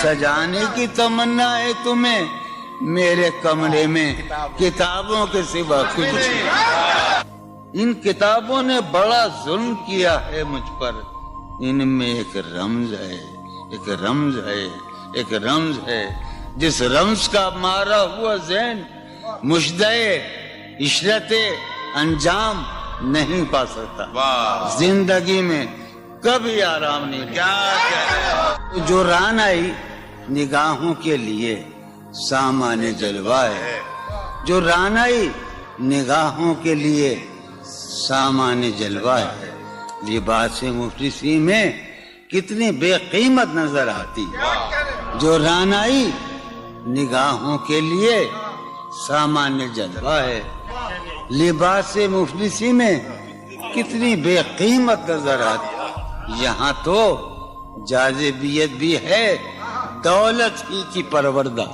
سجانے کی تمنا ہے تمہیں میرے کمرے میں کتابوں کے سوا کچھ نہیں. ان کتابوں نے بڑا ظلم کیا ہے مجھ پر. ان میں ایک رمز ہے، ایک رمز ہے، ایک رمز ہے، جس رمز کا مارا ہوا ذہن مشدے عشرت انجام نہیں پا سکتا. زندگی میں کبھی آرام نہیں لیا. جو ران آئی نگاہوں کے لیے سامان جلوہ ہے. جو ران آئی نگاہوں کے لیے سامان جلوہ ہے. لباس مفلسی میں کتنی بے قیمت نظر آتی. جو ران آئی نگاہوں کے لیے سامان جلوہ ہے. لباس مفلسی میں کتنی بے قیمت نظر آتی. یہاں تو جاذبیت بھی ہے دولت ہی کی پروردہ.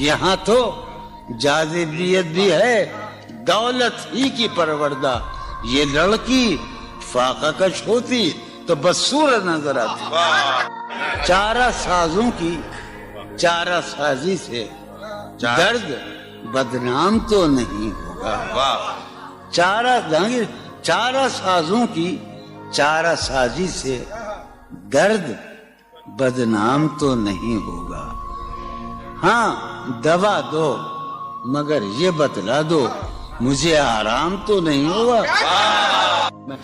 یہاں تو جاذبیت بھی ہے دولت ہی کی پروردہ. یہ لڑکی فاقہ کش ہوتی تو بدصورت نظر آتی. چارہ سازوں کی چارہ سازی سے درد بدنام تو نہیں ہوگا. چارہ سازوں کی چارہ سازی سے درد بدنام تو نہیں ہوگا. ہاں دوا دو مگر یہ بتلا دو مجھے آرام تو نہیں ہوگا.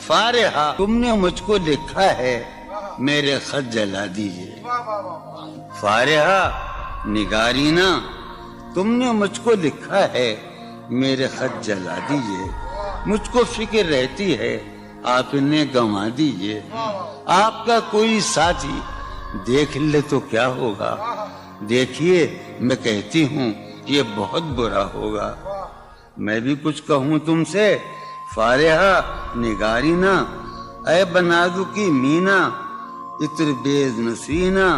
فارحہ تم نے مجھ کو لکھا ہے میرے خط جلا دیجئے. فارحہ نگارینا تم نے مجھ کو لکھا ہے میرے خط جلا دیجئے. مجھ کو فکر رہتی ہے آپ انہیں گنوا دیجئے. آپ کا کوئی ساتھی دیکھ لے تو کیا ہوگا. دیکھیے میں کہتی ہوں یہ بہت برا ہوگا. میں بھی کچھ کہوں تم سے فارحہ نگارینا اے بنادو کی مینا اتر بیز نسینا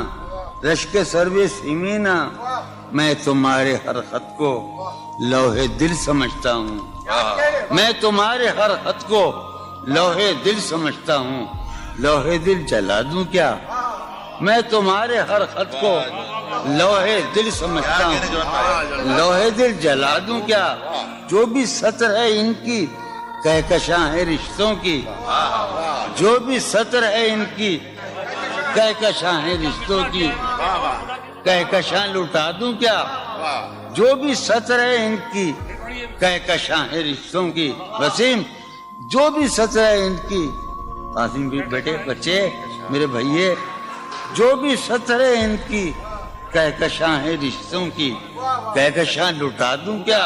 رشک سروے سیمینا. میں تمہارے ہر خط کو لوہے دل سمجھتا ہوں. میں تمہارے ہر خط کو لوہے دل سمجھتا ہوں. لوہے دل جلا دوں کیا. میں تمہارے ہر خط کو لوہے دل سمجھتا ہوں. لوہے دل جلا دوں کیا. جو بھی سطر ہے ان کی کہکشاں ہے رشتوں کی. جو بھی سطر ہے ان کی کہکشاں ہے رشتوں کی. کہکشاں لٹا دوں کیا. جو بھی سطر ہے ان کی کہکشاں ہے رشتوں کی. وسیم جو بھی سطر ہے ان کی. قاسم بھی بیٹے بچے میرے بھائیے جو بھی سطر ہے ان کی کہکشاں ہے رشتوں کی. کہکشاں لٹا دوں کیا.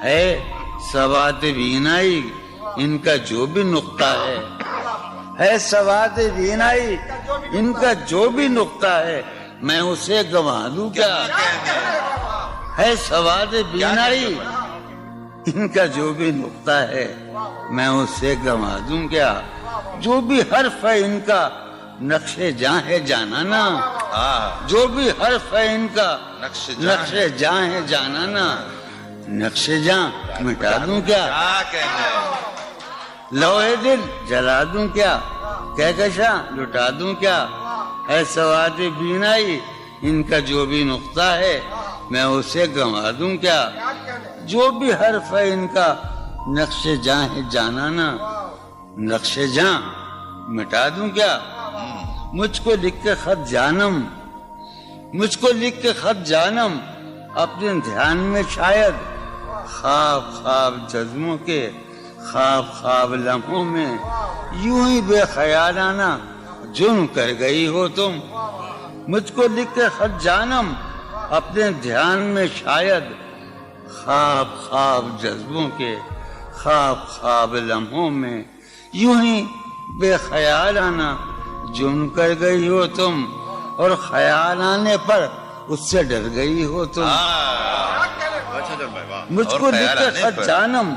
ہے سواد بینائی ان کا جو بھی نقطہ ہے سواد بینائی ان کا جو بھی نقطہ ہے میں اسے گنوا دوں کیا. ہے سواد بینائی ان کا جو بھی نقطہ ہے میں اسے گنوا دوں کیا. جو بھی حرف ہے ان کا نقش جاں ہے جانانا. جو بھی حرف ہے ان کا نقش جاں ہے جانانا. نقش جاں مٹا دوں کیا. لوہے دل جلا دوں کیا. کہکشاں لٹا دوں کیا. اے سواد بینائی ان کا جو بھی نقطہ ہے میں اسے گنوا دوں کیا. جو بھی حرف ہے ان کا نقش جاں ہے جانانا. نقش جاں مٹا دوں کیا. مجھ کو لکھ کے خط جانم مجھ کو لکھ کے خط جانم اپنے دھیان میں شاید خواب خواب جذبوں کے خواب خواب لمحوں میں یوں ہی بے خیالانہ جرم کر گئی ہو تم. مجھ کو لکھ کے خط جانم اپنے دھیان میں شاید خواب خواب جذبوں کے خواب خواب لمحوں میں یوں ہی بے خیالانہ جرم کر گئی ہو تم. اور خیال آنے پر اس سے ڈر گئی ہو تم. مجھ کو لکھ کے خط جانم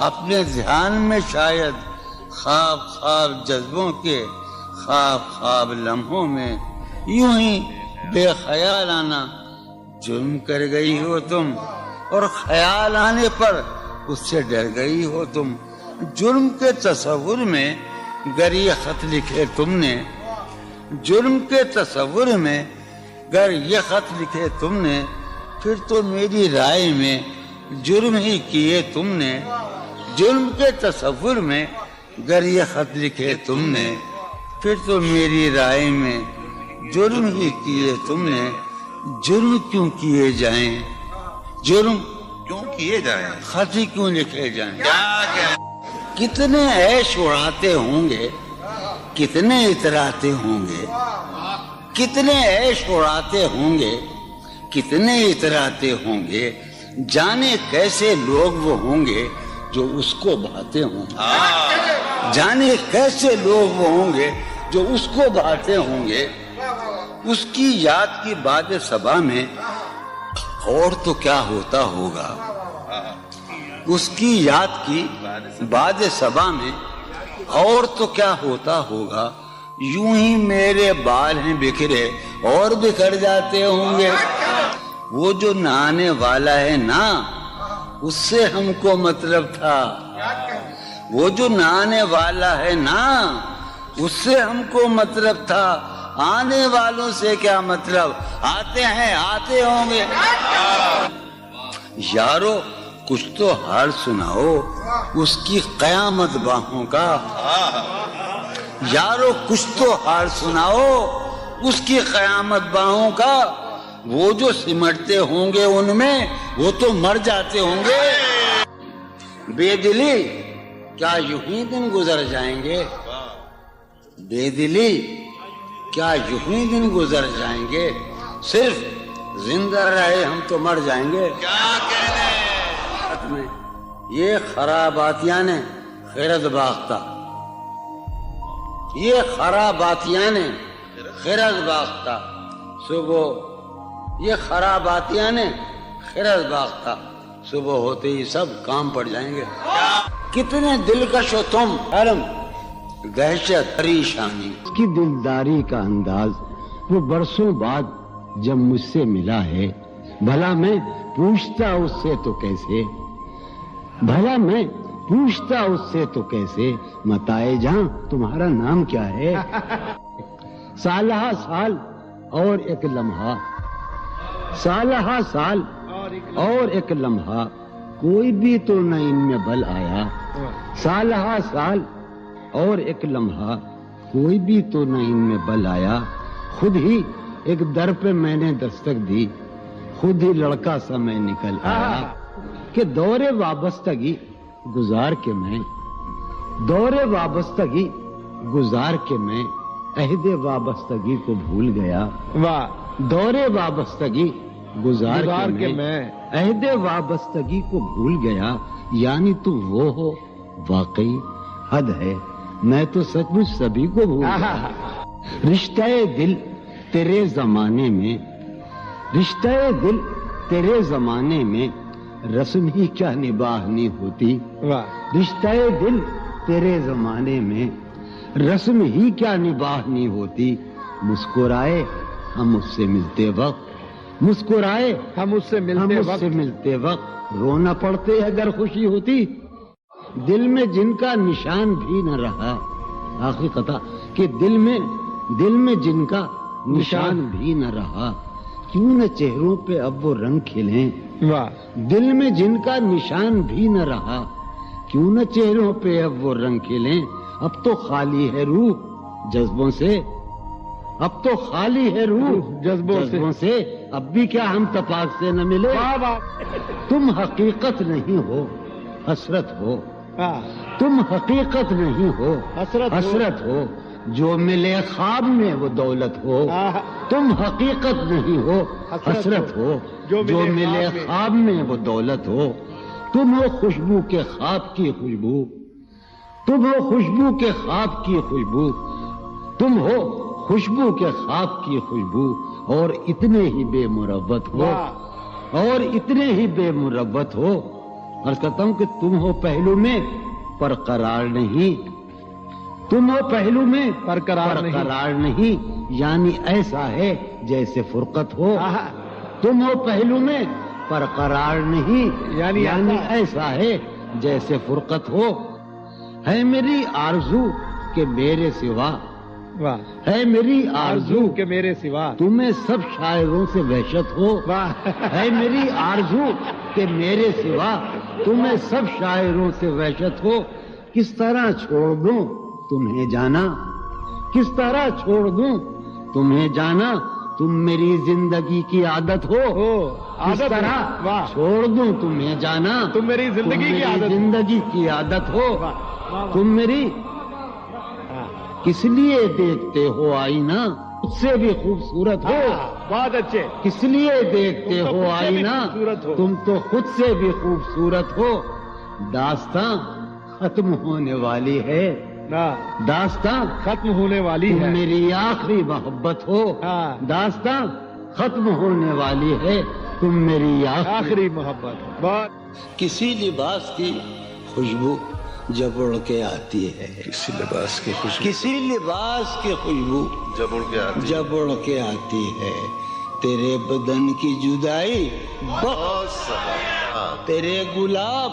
اپنے دھیان میں شاید خواب خواب جذبوں کے خواب خواب لمحوں میں یوں ہی بے خیالانہ جرم کر گئی ہو تم. اور خیال آنے پر اس سے ڈر گئی ہو تم. جرم کے تصور میں گر یہ خط لکھے تم نے. جرم کے تصور میں گر یہ خط لکھے تم نے پھر تو میری رائے میں جرم ہی کیے تم نے، جرم کے تصور میں گر یہ خط لکھے تم نے پھر تو میری رائے میں جرم ہی کیے تم نے، جرم کیوں کیے جائیں، جرم کیوں کیے جائیں، خط ہی کیوں لکھے جائیں؟ کتنے عیش اڑاتے ہوں گے، کتنے اتراتے ہوں گے، کتنے عیش اڑاتے ہوں گے، کتنے اتراتے ہوں گے، جانے کیسے لوگ وہ ہوں گے جو اس کو بھاتے ہوں گے، جانے کیسے لوگ وہ ہوں گے جو اس کو بھاتے ہوں گے، اس کی یاد کی باد صبا میں اور تو کیا ہوتا ہوگا، اس کی یاد کی باد صبا میں اور تو کیا ہوتا ہوگا، یوں ہی میرے بال ہیں بکھرے اور بکھر جاتے ہوں گے، وہ جو نہانے والا ہے نا اس سے ہم کو مطلب تھا، وہ جو نہانے والا ہے نا اس سے ہم کو مطلب تھا، آنے والوں سے کیا مطلب، آتے ہیں آتے ہوں گے، یارو کچھ تو حال سناؤ اس کی قیامت باہوں کا، یارو کچھ تو حال سناؤ اس کی قیامت باہوں کا، وہ جو سمٹتے ہوں گے ان میں وہ تو مر جاتے ہوں گے، بے دلی کیا یوں ہی دن گزر جائیں گے، بے دلی کیا یوں ہی دن گزر جائیں گے، صرف زندہ رہے ہم تو مر جائیں گے، کیا کہنے میں یہ خراباتیاں نے خیرت باختہ، یہ خراباتیاں نے خیرت باختہ، صبح یہ خراباتیاں نے خیرت باختہ، صبح ہوتے ہی سب کام پڑ جائیں گے، کتنے دلکش ہو تم حرم، دہشت پریشانی، اس کی دلداری کا انداز وہ برسوں بعد جب مجھ سے ملا ہے، بھلا میں پوچھتا اس سے تو کیسے، بھلا میں پوچھتا اس سے تو کیسے، متائے جہاں تمہارا نام کیا ہے، سالہ سال اور ایک لمحہ، سالہ سال اور ایک لمحہ، کوئی بھی تو نہ ان میں بل آیا، سالہ سال اور ایک لمحہ کوئی بھی تو نہ ان میں بل آیا، خود ہی ایک در پہ میں نے دستک دی، خود ہی لڑکا سا میں نکل آیا، کہ دور وابستگی گزار کے میں، دور وابستگی گزار کے میں عہد وابستگی کو بھول گیا، دور وابستگی گزار کے میں عہد وابستگی کو بھول گیا، یعنی تو وہ ہو واقعی حد ہے، میں تو سچ مچ سبھی کو بھول گیا، رشتہ دل تیرے زمانے میں، رشتہ دل تیرے زمانے میں رسم ہی کیا نباہنی ہوتی، رشتہ دل تیرے زمانے میں رسم ہی کیا نباہنی ہوتی، مسکرائے ہم اس سے ملتے وقت، مسکرائے ہم اس سے ملتے وقت رونا پڑتے اگر خوشی ہوتی، دل میں جن کا نشان بھی نہ رہا، آخری قطع کہ دل میں جن کا نشان بھی نہ رہا، کیوں نہ چہروں پہ اب وہ رنگ کھلیں، دل میں جن کا نشان بھی نہ رہا، کیوں نہ چہروں پہ اب وہ رنگ کھلیں، اب تو خالی ہے روح جذبوں سے، اب تو خالی ہے روح جذبوں سے، اب بھی کیا ہم تپاک سے نہ ملے، تم حقیقت نہیں ہو حسرت ہو، تم حقیقت نہیں ہو حسرت ہو، جو ملے خواب میں وہ دولت ہو، تم حقیقت نہیں ہو حسرت ہو، جو ملے خواب میں وہ دولت ہو، تم ہو خوشبو کے خواب کی خوشبو، تم ہو خوشبو کے خواب کی خوشبو، تم ہو خوشبو کے خواب کی خوشبو، اور اتنے ہی بے مروت ہو، اور اتنے ہی بے مروت ہو، عرض کرتا ہوں کہ تم ہو پہلو میں پر قرار نہیں، تم ہو پہلو میں پر قرار نہیں، یعنی ایسا ہے جیسے فرقت ہو، تم ہو پہلو میں پر قرار نہیں، یعنی ایسا ہے جیسے فرقت ہو، ہے میری آرزو کہ میرے سوا واہ ہے میری آرزو کہ میرے سوا تمہیں سب شاعروں سے وحشت ہو واہ ہے میری آرزو کہ میرے سوا تمہیں سب شاعروں سے وحشت ہو کس طرح چھوڑ دوں تمہیں جانا کس طرح چھوڑ دوں تمہیں جانا تم میری زندگی کی عادت ہو کس عادت طرح ہے، واہ چھوڑ دوں تمہیں جانا تم میری زندگی کی عادت ہو۔ زندگی کی عادت ہو واہ واہ تم میری ہاں، کس لیے دیکھتے ہو آئینہ مجھ سے بھی خوبصورت ہو بہت اچھے کس لیے دیکھتے تم تو ہو خود سے بھی آئینہ خوبصورت ہو۔ تم تو خود سے بھی خوبصورت ہو داستاں ختم ہونے والی ہے داستاں ختم ہونے والی تم ہے میری آخری محبت ہو ہاں داستاں ختم ہونے والی ہے تم میری آخری محبت بہت کسی لباس کی خوشبو جب اڑ کے آتی ہے کسی لباس کی خوشبو کسی لباس کی خوشبو جب اڑ کے آتی جب اڑ کے آتی ہے تیرے بدن کی جدائی بہت سبا تیرے گلاب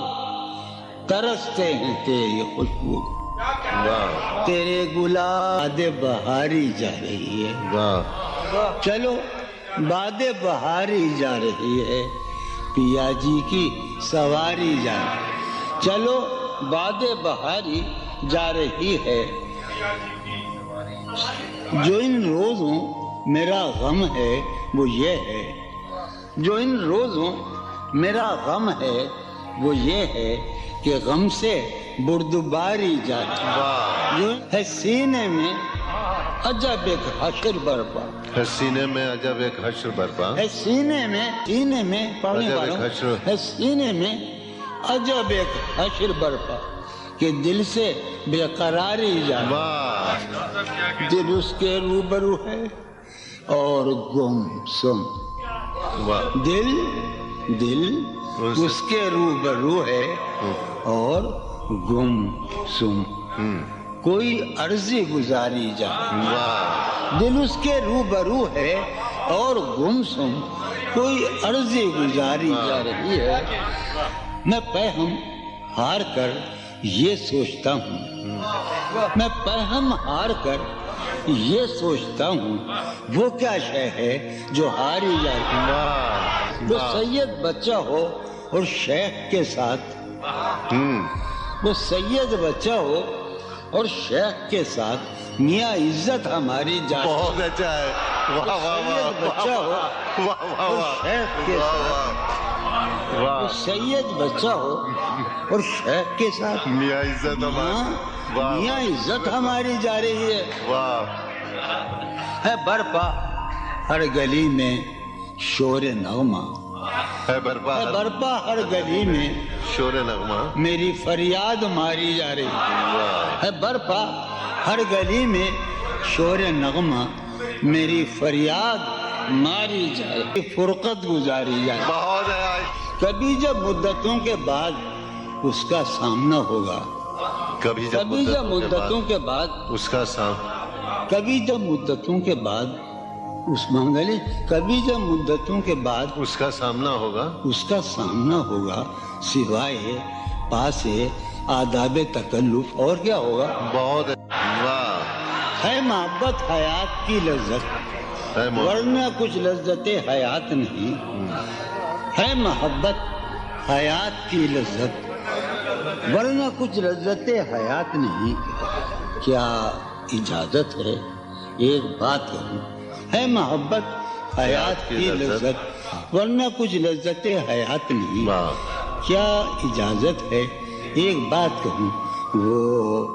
ترستے ہیں تیری خوشبو واہ تیرے گلاب بہاری جا رہی ہے واہ چلو باد بہاری جا رہی ہے پیا جی کی سواری جا رہی چلو باد بہاری جا رہی ہے جو ان روزوں میرا غم ہے وہ یہ ہے جو ان روزوں میرا غم ہے وہ یہ ہے کہ غم سے بردباری جا رہی واہ جو ہے سینے میں عجب ایک حشر برپا ہے سینے میں عجب ایک حشر برپا ہے سینے میں پڑھنے عجب والوں ایک حشر ہے سینے میں عجب ایک حشر برپا کہ دل سے بے قراری جا واہ دل اس کے روبرو ہے اور گم سم واہ دل اس کے روبرو ہے اور گم سم کوئی عرضی گزاری جا واہ دل اس کے روبرو ہے اور گم سم کوئی عرضی گزاری جا رہی ہے میں پہم ہار کر یہ سوچتا ہوں میں پہم ہار کر یہ سوچتا ہوں وہ کیا شے ہے جو ہاری جائے وہ سید بچہ ہو اور شیخ کے ساتھ وہ سید بچہ ہو اور شیخ کے ساتھ میاں عزت ہماری جائے بہت اچھا ہے واہ واہ واہ بچہ ہو واہ واہ اور واہ شیخ کے ساتھ وہ واہ سید بچہ ہو اور شیخ کے ساتھ میاں عزت ہاں، واہ میاں عزت ہماری جا رہی ہے واہ ہے برپا ہر گلی میں شور نغمہ ہے برپا ہے برپا ہر گلی میں شور نغمہ میری فریاد ماری جا رہی واہ ہے برپا ہر گلی میں شور نغمہ میری فریاد ماری جائے فرقت گزاری جائے بہت ہے کبھی جب مدتوں کے بعد اس کا سامنا ہوگا کبھی جب کبھی جب مدتوں کے بعد اس کا سام کبھی جب مدتوں کے بعد اس منگلی کبھی جب مدتوں کے بعد اس کا سامنا ہوگا اس کا سامنا ہوگا سوائے پاس آداب تکلف اور کیا ہوگا بہت واہ ہے محبت حیات کی لذت ہے ورنہ کچھ لذت حیات نہیں ہے محبت حیات کی لذت ورنہ کچھ لذت حیات نہیں کیا اجازت ہے ایک بات کہوں ہے محبت حیات کی لذت ورنہ کچھ لذت حیات نہیں واہ کیا اجازت ہے ایک بات کہوں وہ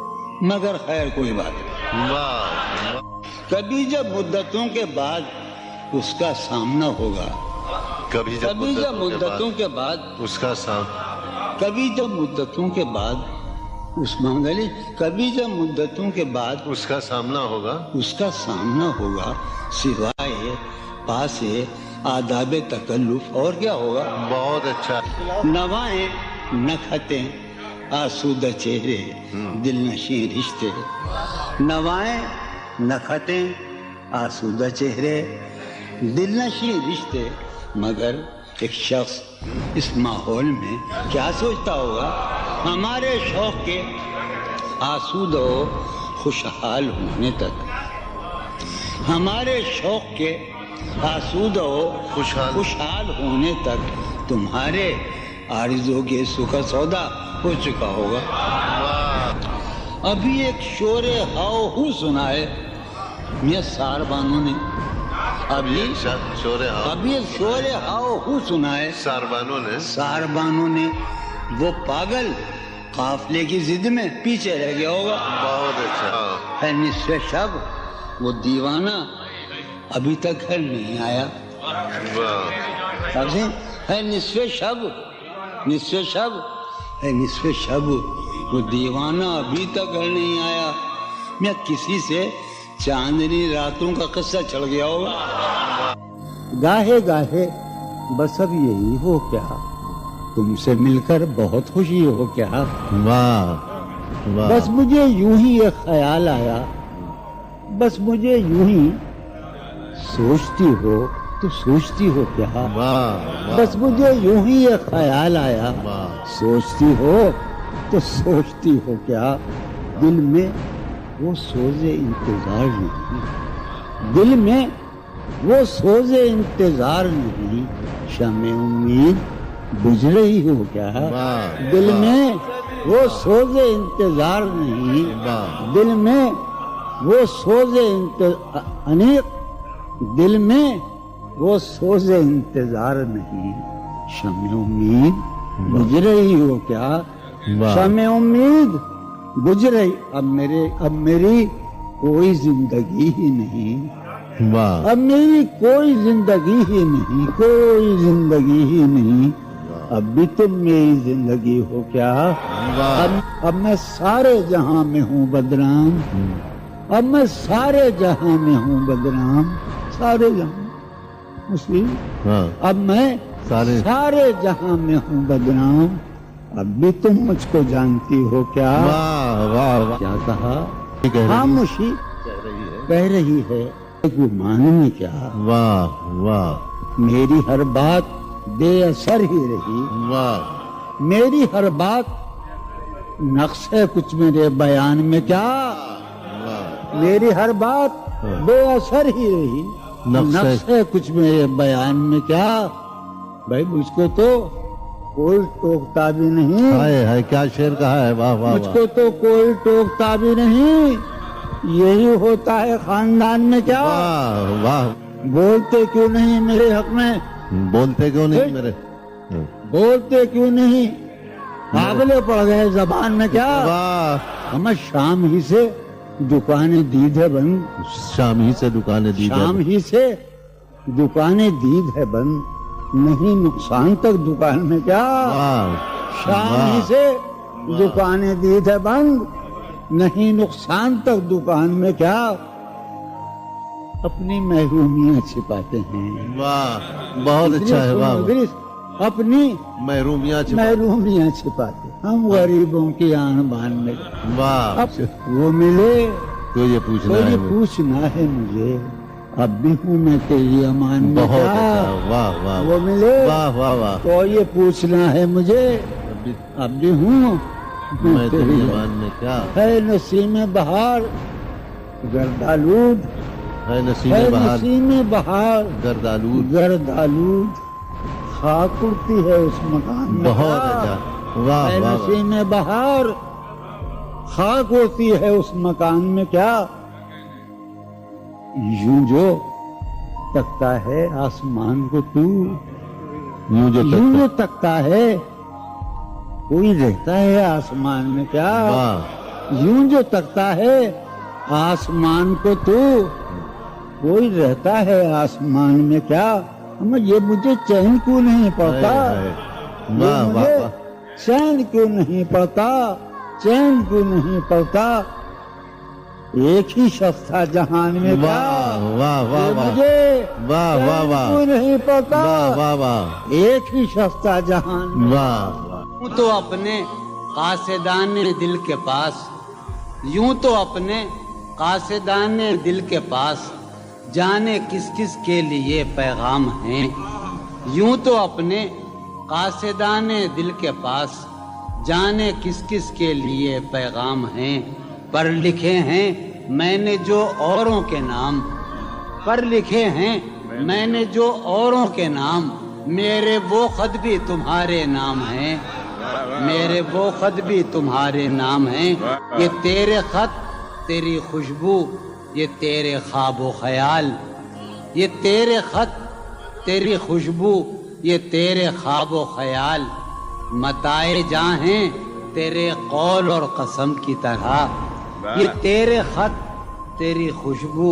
مگر خیر کوئی بات نہیں واہ کبھی جب مدتوں کے بعد اس کا سامنا ہوگا کبھی کبھی جب مدتوں کے بعد اس کا سام کبھی جب مدتوں کے بعد اس منگلی کبھی جب مدتوں کے بعد اس کا سامنا ہوگا اس کا سامنا ہوگا سوائے پاس آداب تکلف اور کیا ہوگا بہت اچھا نوائیں نکھتیں آسودہ چہرے دل نشیں رشتے نوائیں نکھتیں آسودہ چہرے دل نشیں رشتے مگر ایک شخص اس ماحول میں کیا سوچتا ہوگا ہمارے شوق کے آسودہ و خوشحال ہونے تک ہمارے شوق کے آسودہ و خوشحال ہونے تک تمہارے آرزو کے سکھ سودا ہو چکا ہوگا۔ ابھی ایک شور ہاؤ ہو سنا ہے میاں سار بانو نے، ابھی ایک شور ہاؤ ہو سنا ہے سار بانو نے۔ وہ پاگل قافلے کی ضد میں پیچھے رہ گیا ہوگا۔ بہت اچھا۔ ہے نصف شب وہ دیوانہ ابھی تک گھر نہیں آیا۔ ہے نصف شب ہے نصف شب وہ دیوانہ ابھی تک گھر نہیں آیا۔ میں کسی سے چاندنی راتوں کا قصہ چڑھ گیا ہوگا۔ گاہے گاہے بس اب یہی ہو کیا، تم سے مل کر بہت خوشی ہو کیا، بس مجھے یوں ہی ایک خیال آیا، بس مجھے یوں ہی سوچتی ہو تو سوچتی ہو کیا، بس مجھے یوں ہی ایک خیال آیا، سوچتی ہو تو سوچتی ہو کیا، دل میں وہ سوز انتظار نہیں، دل میں وہ سوز انتظار نہیں، شمع امید بجھ رہی ہو کیا، دل میں وہ سوز انتظار نہیں، دل میں وہ سوز دل میں وہ سوز انتظار نہیں، شمع امید بجھ رہی ہو کیا، شمع امید بجھ رہی، اب میری کوئی زندگی ہی نہیں، اب میری کوئی زندگی ہی نہیں، کوئی زندگی ہی نہیں، اب بھی تم میری زندگی ہو کیا، اب میں سارے جہاں میں ہوں بدنام، اب میں سارے جہاں میں ہوں بدنام، سارے جہاں مسلم، اب میں سارے جہاں میں ہوں بدنام، اب بھی تم مجھ کو جانتی ہو کیا، کیا کہا خاموشی کہہ رہی ہے، گمان میں کیا، میری ہر بات بے اثر ہی رہی، میری ہر بات نقص ہے کچھ میرے بیان میں کیا، میری ہر بات بے اثر ہی رہی، نقص ہے کچھ میرے بیان میں کیا، بھائی مجھ کو تو کوئی ٹوکتا بھی نہیں، کیا شعر کہا ہے، مجھ کو تو کوئی ٹوکتا بھی نہیں، یہی ہوتا ہے خاندان میں کیا، بولتے کیوں نہیں میرے حق میں، بولتے کیوں نہیں میرے، بولتے کیوں نہیں، قابلے پڑ گئے زبان میں کیا، ہمیں شام ہی سے دکانیں دید ہے بند، شام ہی سے دکانیں دید ہے، شام ہی سے دکانیں دید ہے بند، نہیں نقصان تک دکان میں کیا، شام ہی سے دکانیں دید ہے بند، نہیں نقصان تک دکان میں کیا، اپنی محرومیاں چھپاتے ہیں، بہت اچھا ہے، اپنی محرومیاں چھپاتے، ہم غریبوں کی آن بان میں، وہ ملے تو یہ پوچھنا ہے مجھے، اب بھی ہوں میں تیری امان میں کیا، وہ ملے تو یہ پوچھنا ہے مجھے، اب بھی ہوں میں تیری امان میں کیا، ہے نسیم بہار گردآلود، ہے نسیم بہار گردآلود، خاک اڑتی ہے اس مکان میں، ہے نسیم بہار خاک اڑتی ہے اس مکان میں کیا، یوں جو تکتا ہے آسمان کو تو، یوں جو تکتا ہے کوئی رہتا ہے آسمان میں کیا، یوں جو تکتا ہے آسمان کو تو کوئی رہتا ہے آسمان میں کیا، یہ مجھے چین کیوں نہیں پڑتا، مجھے چین کیوں نہیں پڑتا، چین کیوں نہیں پڑتا، ایک ہی شخص تھا جہان میں کیا، مجھے کیوں نہیں پڑتا، ایک ہی شخص تھا جہان میں، تو اپنے قاصدان دل کے پاس، یوں تو اپنے قاصدان دل کے پاس، جانے کس کس کے لیے پیغام ہیں، یوں تو اپنے قاصدان دل کے پاس، جانے کس کس کے لیے پیغام ہیں، پر لکھے ہیں میں نے جو اوروں کے نام، پر لکھے ہیں میں نے جو اوروں کے نام، میرے وہ خط بھی تمہارے نام ہیں، میرے وہ خط بھی تمہارے نام ہیں۔ یہ تیرے خط، تیری خوشبو، یہ تیرے خواب و خیال، یہ تیرے خط، تیری خوشبو، یہ تیرے خواب و خیال، متائے جاں ہیں تیرے قول اور قسم کی طرح۔ یہ تیرے خط، تیری خوشبو،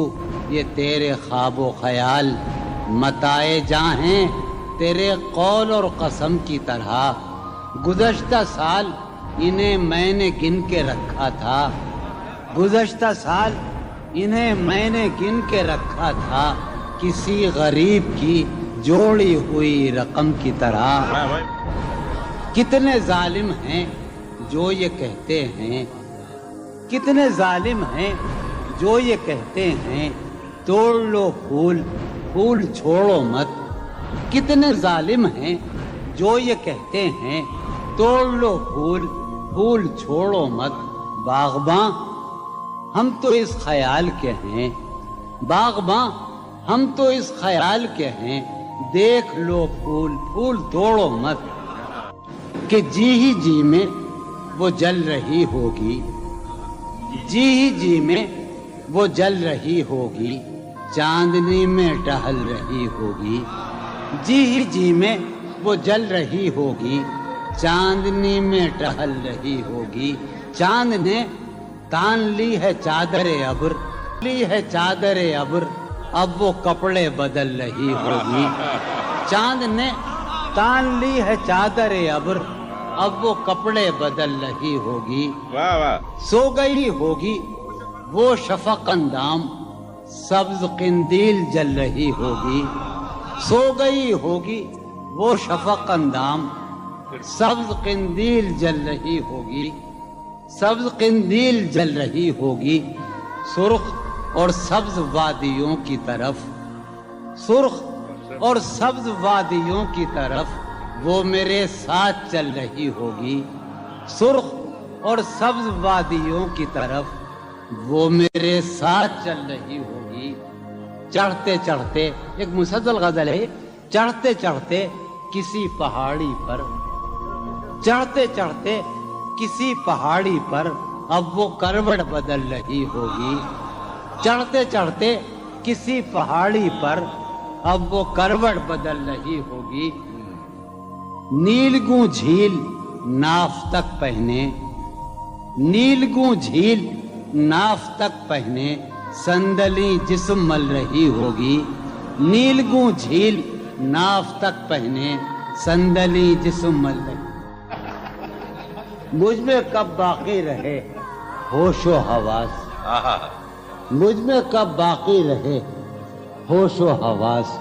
یہ تیرے خواب و خیال، متائے جاں ہیں تیرے قول اور قسم کی طرح۔ گزشتہ سال انہیں میں نے گن کے رکھا تھا، گزشتہ سال انہیں میں نے گن کے رکھا تھا، کسی غریب کی جوڑی ہوئی رقم کی طرح۔ کتنے ظالم ہیں جو یہ کہتے ہیں، کتنے ظالم ہیں جو یہ کہتے ہیں توڑ لو پھول، پھول چھوڑو مت۔ کتنے ظالم ہیں جو یہ کہتے ہیں توڑ لو پھول، پھول چھوڑو مت۔ باغباں ہم تو اس خیال کے ہیں، باغباں ہم تو اس خیال کے ہیں، دیکھ لو پھول، پھول توڑو مت، کہ جی ہی جی میں وہ جل رہی ہوگی، جی ہی جی میں وہ جل رہی ہوگی، چاندنی میں ٹہل رہی ہوگی، جی ہی جی میں وہ جل رہی ہوگی، چاندنی میں ٹہل رہی ہوگی۔ چاند نے تان لی ہے چادر ابر، لی ہے چادر ابر، اب وہ کپڑے بدل رہی ہوگی۔ چاند نے تان لی ہے چادر ابر، اب وہ کپڑے بدل رہی ہوگی۔ سو گئی ہوگی وہ شفق اندام، سبز قندیل جل رہی ہوگی۔ سو گئی ہوگی وہ شفق اندام، سبز قندیل جل رہی ہوگی، سبز قندیل جل رہی ہوگی۔ سرخ اور سبز وادیوں کی طرف، سرخ اور سبز وادیوں کی طرف وہ میرے ساتھ چل رہی ہوگی، سرخ اور سبز وادیوں کی طرف وہ میرے ساتھ چل رہی ہوگی۔ چڑھتے چڑھتے، ایک مسلسل غزل ہے، چڑھتے چڑھتے کسی پہاڑی پر، چڑھتے چڑھتے کسی پہاڑی پر اب وہ کروٹ بدل رہی ہوگی، چڑھتے چڑھتے کسی پہاڑی پر اب وہ کروٹ بدل رہی ہوگی۔ نیلگوں جھیل ناف تک پہنے، نیلگوں جھیل ناف تک پہنے، سندلی جسم مل رہی ہوگی، نیلگوں جھیل ناف تک پہنے، سندلی جسم مل رہی۔ مجھ میں کب باقی رہے ہوش و حواس، مجھ میں کب باقی رہے ہوش و حواس،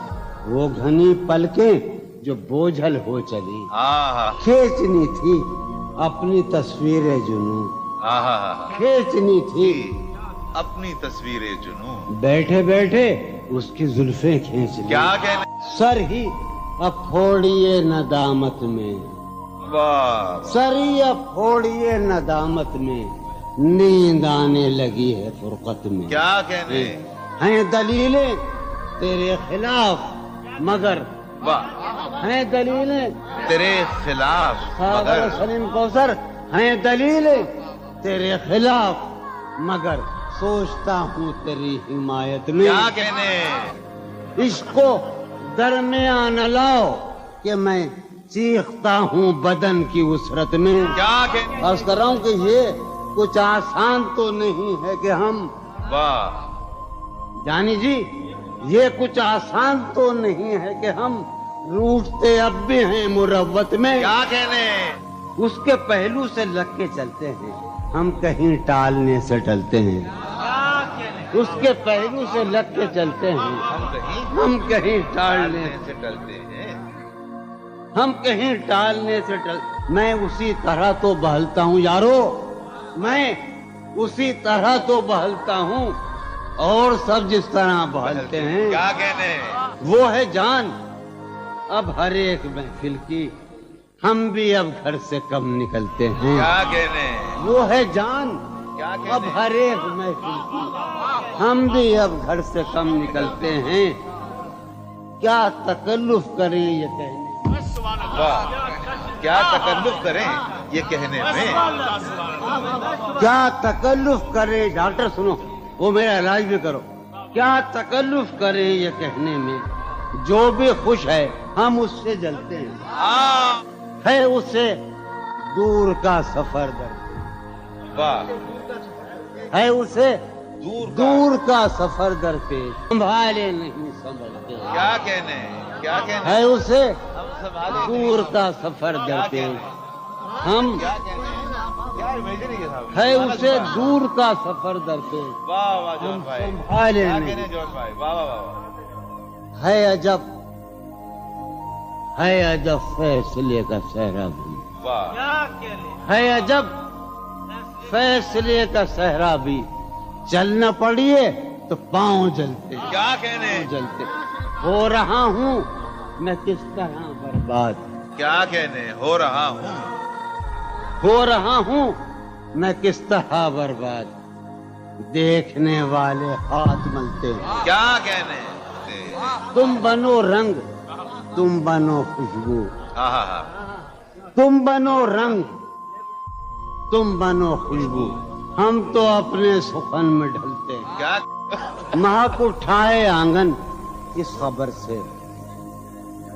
وہ گھنی پلکیں جو بوجھل ہو چلی، کھینچنی تھی اپنی تصویر جنوں، کھینچنی تھی اپنی تصویر جنوں، بیٹھے بیٹھے اس کی زلفیں کھینچ لی، کیا کہنے، سر ہی اب پھوڑیے ندامت میں، واہ سر ہی اب پھوڑیے ندامت میں، نیند آنے لگی ہے فرقت میں، کیا کہنے، ہیں دلیلیں تیرے خلاف مگر، واہ ہیں دلیلیں تیرے خلاف مگر، سلیم کوثر، ہیں دلیلیں تیرے خلاف مگر، سوچتا ہوں تیری حمایت میں، کیا کہنے، عشق کو درمیان لاؤ کہ میں چیختا ہوں بدن کی وسرت میں۔ کیا کہنے، عرض کر رہا ہوں کہ یہ کچھ آسان تو نہیں ہے کہ ہم، واہ جانی جی یہ کچھ آسان تو نہیں ہے کہ ہم روٹتے اب بھی ہیں مروت میں، کیا کہنے، اس کے پہلو سے لگ کے چلتے ہیں ہم کہیں ٹالنے سے ٹلتے ہیں، اس کے پہلو سے لگ کے چلتے ہیں ہم کہیں ٹالنے سے ڈلتے ہیں، ہم کہیں ٹالنے سے میں اسی طرح تو بہلتا ہوں یارو، میں اسی طرح تو بہلتا ہوں اور سب جس طرح بہلتے ہیں، کیا کہنے، وہ ہے جان اب ہر ایک محفل کی، ہم بھی اب گھر سے کم نکلتے ہیں، کیا کہنے، وہ ہے جان کیا اب کہنے، ہر ایک محفل کی، ہم بھی اب گھر سے کم نکلتے ہیں، کیا تکلف کریں یہ کہنے، واہ، کیا تکلف کریں یہ کہنے میں، کیا تکلف کریں، ڈاکٹر سنو وہ میرا علاج بھی کرو، کیا تکلف کریں یہ کہنے میں، جو بھی خوش ہے ہم اس سے جلتے ہیں، ہے اسے دور کا سفر درپیش، واہ، ہے اسے دور دور کا سفر درپیش، سنبھالے نہیں سنبھلتے، کیا کہنے، کیا کہنے، ہے اسے ہم سنبھالے دور کا سفر درپیش، ہم کیا کہنے، کیا امیجن ہے صاحب، ہے اسے دور کا سفر درپیش، واہ واہ جون بھائی، سنبھالے کیا نہیں، کہنے جون بھائی، واہ واہ واہ، ہے عجب فیصلے کا صحرا بھی، واہ، ہے عجب فیصلے کا صحرا بھی، چلنا پڑیے تو پاؤں جلتے کیا کہنے، جلتے، ہو رہا ہوں میں کس طرح برباد، کیا کہنے، ہو رہا ہوں، ہو رہا ہوں میں کس طرح برباد، دیکھنے والے ہاتھ ملتے ہیں، کیا کہنے، تم بنو رنگ تم بنو خوشبو، ہاں ہاں ہاں، تم بنو رنگ تم بنو خوشبو، ہم تو اپنے سخن میں ڈھلتے ہیں، کیا، مہک اٹھائے آنگن اس خبر سے،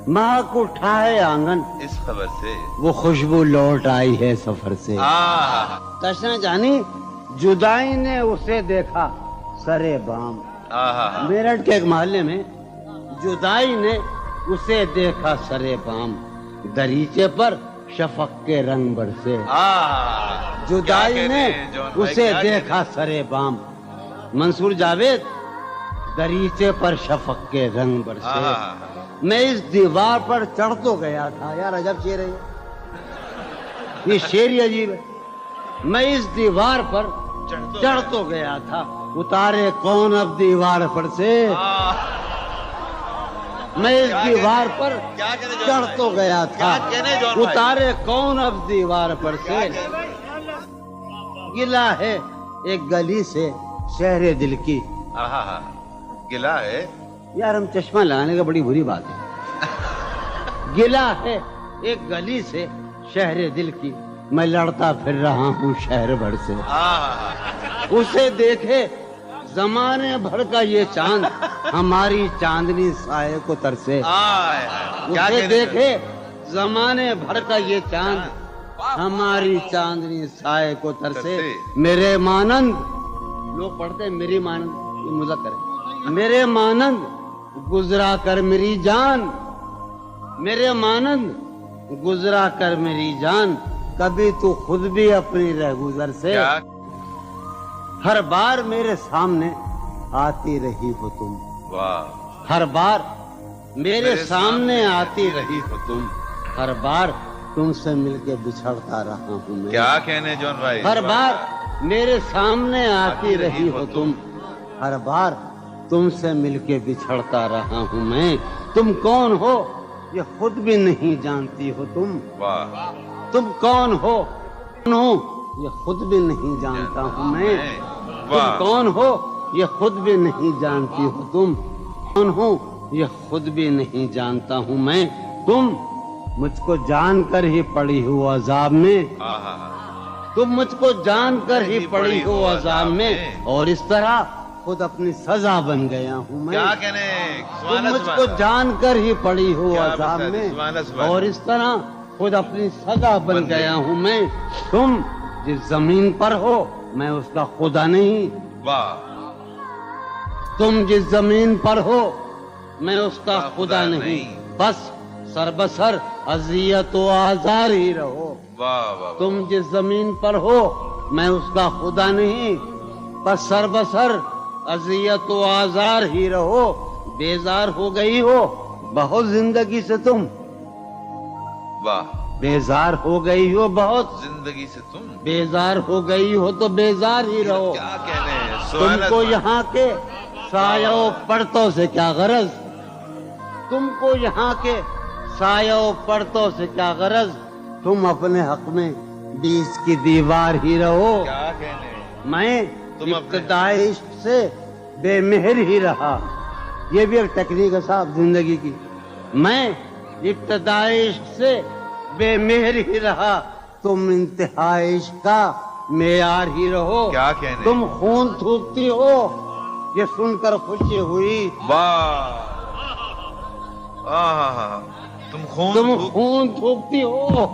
مہک اٹھائے آنگن اس خبر سے، وہ خوشبو لوٹ آئی ہے سفر سے، ہاں تشنا جانی جدائی نے اسے دیکھا سرے بام، ہاں ہاں، میرٹھ کے ایک محلے میں جدائی نے اسے دیکھا سرے بام، دریچے پر شفق کے رنگ برسے، ہاں، جدائی نے اسے دیکھا سرے بام، منصور جاوید، دریچے پر شفق کے رنگ برسے، میں اس دیوار پر چڑھ تو گیا تھا، یار عجب شعر ہے یہ شعر ہی عجیب ہے، میں اس دیوار پر چڑھ تو گیا تھا، اتارے کون اب دیوار پر سے، میں اس دیوار پر چڑھ تو گیا تھا، اتارے کون اب دیوار پر سے، گلا ہے ایک گلی سے شہر دل کی، ہاں ہاں، گلا ہے، یار ہم چشمہ لگانے کا بڑی بری بات ہے، گلا ہے ایک گلی سے شہر دل کی، میں لڑتا پھر رہا ہوں شہر بھر سے، اسے دیکھے زمانے بھر کا یہ چاند ہماری چاندنی سائے کو ترسے، اسے دیکھے زمانے بھر کا یہ چاند ہماری چاندنی سائے کو ترسے، میرے مانند لوگ پڑھتے ہیں میری مانند، یہ مذکر ہے، میرے مانند گزرا کر میری جان، میرے مانند گزرا کر میری جان، کبھی تو خود بھی اپنی رہ گزر سے، ہر بار میرے سامنے آتی رہی ہو تم، ہر بار میرے سامنے آتی رہی ہو تم، ہر بار تم سے مل کے بچھڑتا رہا ہوں میں، کیا کہنے جون بھائی، ہر بار میرے سامنے آتی رہی ہو تم، ہر بار تم سے مل کے بچھڑتا رہا ہوں میں، تم کون ہو یہ خود بھی نہیں جانتی ہو تم، تم کون ہو یہ خود بھی نہیں جانتا ہوں میں، تم کون ہو یہ خود بھی نہیں جانتی ہو تم، کون ہو یہ خود بھی نہیں جانتا ہوں میں، تم مجھ کو جان کر ہی پڑی ہو عذاب میں، تم مجھ کو جان کر ہی پڑی ہو عذاب میں، اور اس طرح خود اپنی سزا بن گیا ہوں میں، تم مجھ کو جان کر ہی پڑی ہو عذاب میں، اور اس طرح خود اپنی سزا بن گیا ہوں میں، تم جس زمین پر ہو میں اس کا خدا نہیں، تم جس زمین پر ہو میں اس کا خدا نہیں، بس سر بسر اذیت و آزار ہی رہو، تم جس زمین پر ہو میں اس کا خدا نہیں، بس سر بسر اذیت و آزار ہی رہو، بیزار ہو گئی ہو بہت زندگی سے تم، بیزار ہو گئی ہو بہت زندگی سے تم، بیزار ہو گئی ہو تو بیزار ہی رہو، تم کو یہاں کے سایہ و پرتوں سے کیا غرض، تم کو یہاں کے سایہ و پرتوں سے کیا غرض، تم اپنے حق میں بیچ کی دیوار ہی رہو، میں ابتدائی عشق سے بے مہر ہی رہا. یہ بھی ایک ٹیکنیک ہے صاحب زندگی کی. میں ابتدائی عشق سے بے مہر ہی رہا, تم انتہائی عشق کا معیار ہی رہو. کیا کہنے, تم خون تھوکتی ہو, یہ سن کر خوشی ہوئی. واہ, تم خون تھوکتی ہو,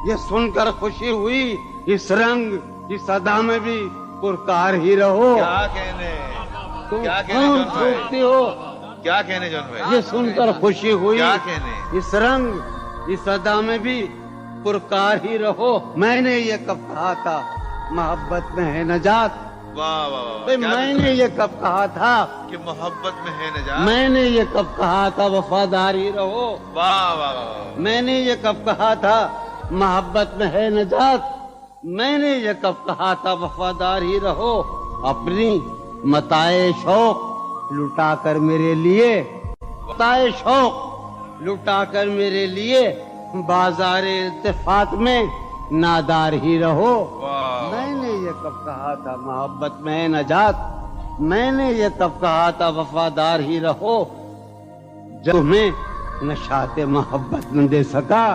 یہ سن کر خوشی ہوئی. اس رنگ اس ادا میں بھی پرکار ہی رہو. کیا کہنے, تم کیا کہنے خون جون بھائی, تھوکتی ہو, کیا کہنے جون بھائی, یہ سن کر خوشی ہوئی. کیا کہنے, اس رنگ اس ادا میں بھی پرکار ہی رہو. میں نے یہ کب کہا تھا محبت میں ہے نجات. واہ واہ واہ, میں نے یہ کب کہا تھا کہ محبت میں ہے نجات. میں نے یہ کب کہا تھا وفادار ہی رہو. واہ واہ واہ, میں نے یہ کب کہا تھا محبت میں ہے نجات. میں نے یہ کب کہا تھا وفادار ہی رہو. اپنی متاع شوق لٹا کر میرے لیے, متاع شوق لٹا کر میرے لیے بازار التفات میں نادار ہی رہو. میں نے یہ کب کہا تھا محبت میں ہے نجات. میں نے یہ کب کہا تھا وفادار ہی رہو. جب تمہیں نشاط محبت نہ دے سکا,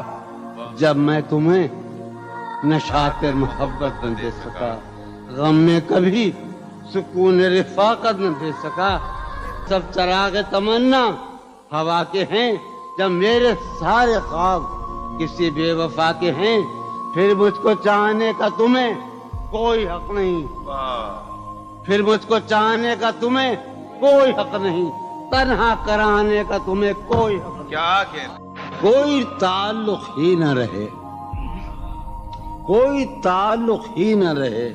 جب میں تمہیں نشاط محبت نہ دے سکا, غم میں کبھی سکون رفاقت نہ دے سکا. سب چراغ تمنا ہوا کے ہیں, جب میرے سارے خواب کسی بے وفا کے ہیں. پھر مجھ کو چاہنے کا تمہیں کوئی حق نہیں. پھر مجھ کو چاہنے کا تمہیں کوئی حق نہیں. تنہا کرانے کا تمہیں کوئی حق نہیں. کیا کہنے, کوئی تعلق ہی نہ رہے, کوئی تعلق ہی نہ رہے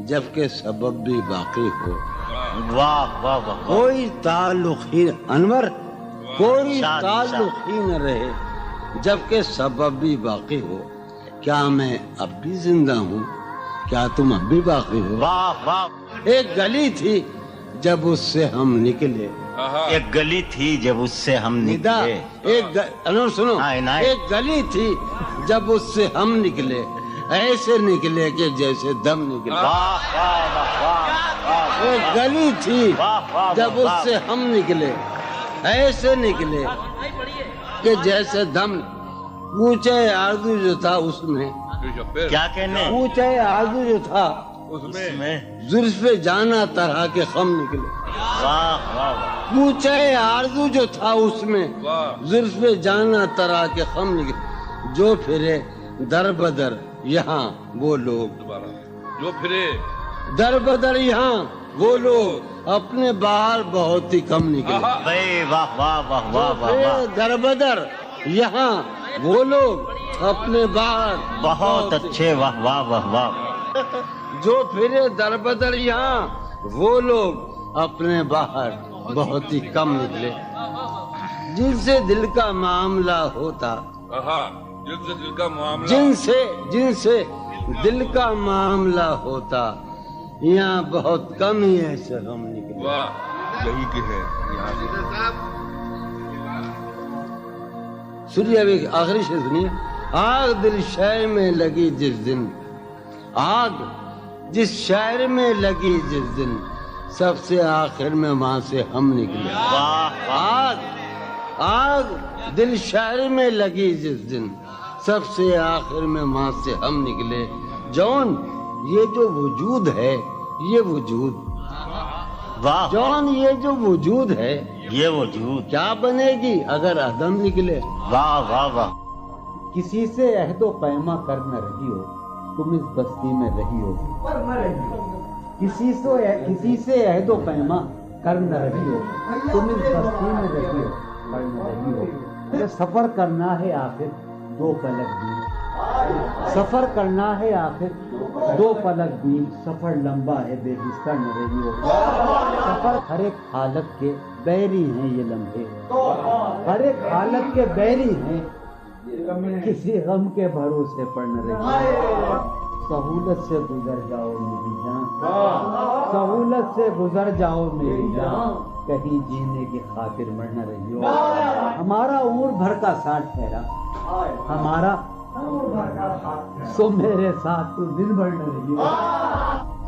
جبکہ سبب بھی باقی ہو. واہ واہ واہ, کوئی تعلق ہی انور, کوئی تعلق ہی نہ رہے جبکہ سبب بھی باقی ہو. کیا میں اب بھی زندہ ہوں, کیا تم اب بھی باقی ہو. واہ واہ. ایک گلی تھی جب اس سے ہم نکلے, ایک گلی تھی جب اس سے ہم ندا, نکلے. انور سنو, عنایت. ایک گلی تھی جب اس سے ہم نکلے, ایسے نکلے کہ جیسے دم نکلے. واہ واہ واہ واہ. ایک گلی تھی جب اس سے ہم نکلے, ایسے نکلے کہ جیسے دم. پوچھے آرزو جو تھا اس میں, کیا کہنے, پوچھے آرزو جو تھا اس میں زلف جانا طرح کے خم نکلے. واہ واہ واہ. پوچھے آرزو جو تھا اس میں زلف جانا طرح کے خم نکلے. جو پھرے در بدر یہاں وہ لوگ, جو پھرے در بدر یہاں وہ لوگ اپنے باہر بہت ہی کم نکلے. واہ واہ واہ واہ واہ. در بدر یہاں وہ لوگ اپنے باہر بہت اچھے. واہ واہ واہ واہ. جو پھرے در بدر یہاں وہ لوگ اپنے باہر بہت ہی کم نکلے. جن سے دل کا معاملہ ہوتا, جن سے دل کا معاملہ, جن سے دل کا معاملہ ہوتا, یہاں بہت کم ہی ایسے غم نکلے. یہی کہ ہے یہاں سے. سنیے ابھی آخری شعر سنیے. آگ دل شہر میں لگی جس دن, آگ جس شہر میں لگی جس دن, سب سے آخر میں وہاں سے ہم نکلے. آگ دل شہر میں لگی جس دن, سب سے آخر میں وہاں سے ہم نکلے. جون یہ جو وجود ہے, یہ وجود, جون یہ جو وجود ہے, یہ وجود کیا بنے گی اگر عدم نکلے. واہ واہ واہ. کسی سے عہد و پیما کر نہ رہی ہو, تم اس بستی میں رہی ہو. کسی سے عہد و پیما کر نہ رہی ہو, تم اس بستی میں رہی ہو, کر نہ رہی ہو. یہ سفر کرنا ہے آخر دو پلک بھی, سفر کرنا ہے آخر دو پلک بھی. سفر لمبا ہے بے بستر نہ رہی ہو. سفر ہر ایک حالت کے بیری ہیں یہ لمحے, ہر ایک حالت کے بیری ہیں, کسی غم کے بھروسے پر نہ رہی ہو. سہولت سے گزر جاؤ میری جان, سہولت سے گزر جاؤ میری جان, کہیں جینے کی خاطر مر نہ رہی ہو. ہمارا عمر بھر کا ساتھ ٹھہرا, ہمارا سو میرے ساتھ تو دن بھر نہ رہی ہو.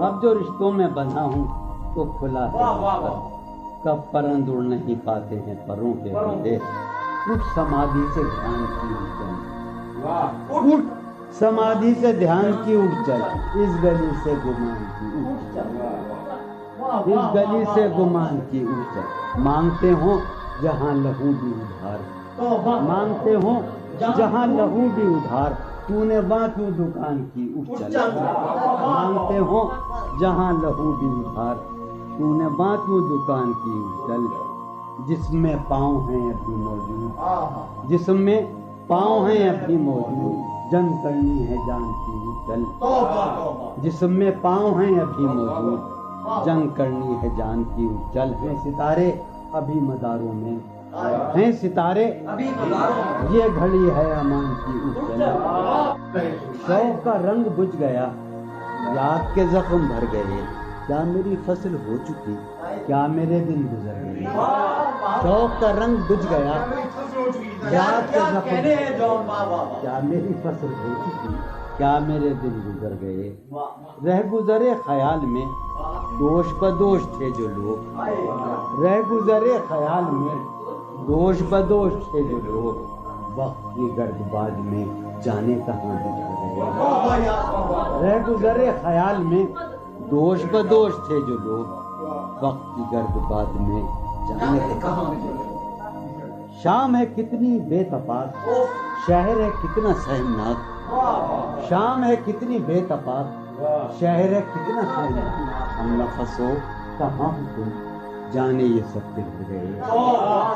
اب جو رشتوں میں بندھا ہوں تو کھلا ہے کب پرند اڑ نہیں پاتے ہیں پروں کے بندے اٹھ سمادھی سے دھیان کی اٹھ سمادھی سے دھیان کی اٹھ چل اس گلی سے گمان کی اٹھ چل اس گلی سے گمان کی اٹھ چل مانگتے ہوں جہاں لہو بھی ادھار مانگتے ہوں جہاں لہو بھی ادھار تو نے بات کیوں دکان کی اٹھ چل مانگتے ہوں جہاں لہو بھی ادھار تو نے بات کیوں دکان کی اٹھ چل جس میں پاؤں ہیں ابھی موجود جس میں پاؤں ہیں ابھی موجود جنگ کرنی ہے جان کی اٹھ چل جس میں پاؤں ہیں ابھی موجود جنگ کرنی ہے جان کی اٹھ چل ہیں ستارے ابھی مداروں میں ہیں ستارے یہ گھڑی ہے امان کی اٹھ چل شوق کا رنگ بجھ گیا یاد کے زخم بھر گئے کیا میری فصل ہو چکی کیا میرے دن گزر گئے شوق کا رنگ بجھ گیا یاد کے زخم کیا میری فصل ہو چکی کیا میرے دن گزر گئے رہ گزرے خیال میں دوش بدوش تھے جو لوگ رہ گزرے خیال میں دوش بدوش تھے جو لوگ وقت کی گرد باد میں جانے کہاں بچھ گئے رہ گزرے خیال میں دوش بدوش تھے جو لوگ وقت کی گرد باد میں جانے کہاں بچھ گئے شام ہے کتنی بے تفاق شہر ہے کتنا سہمناک شام ہے کتنی بے تفاق شہر ہے کتنا سہمناک ہم نفس ہو کہاں تم جانے یہ سب بگڑ گئے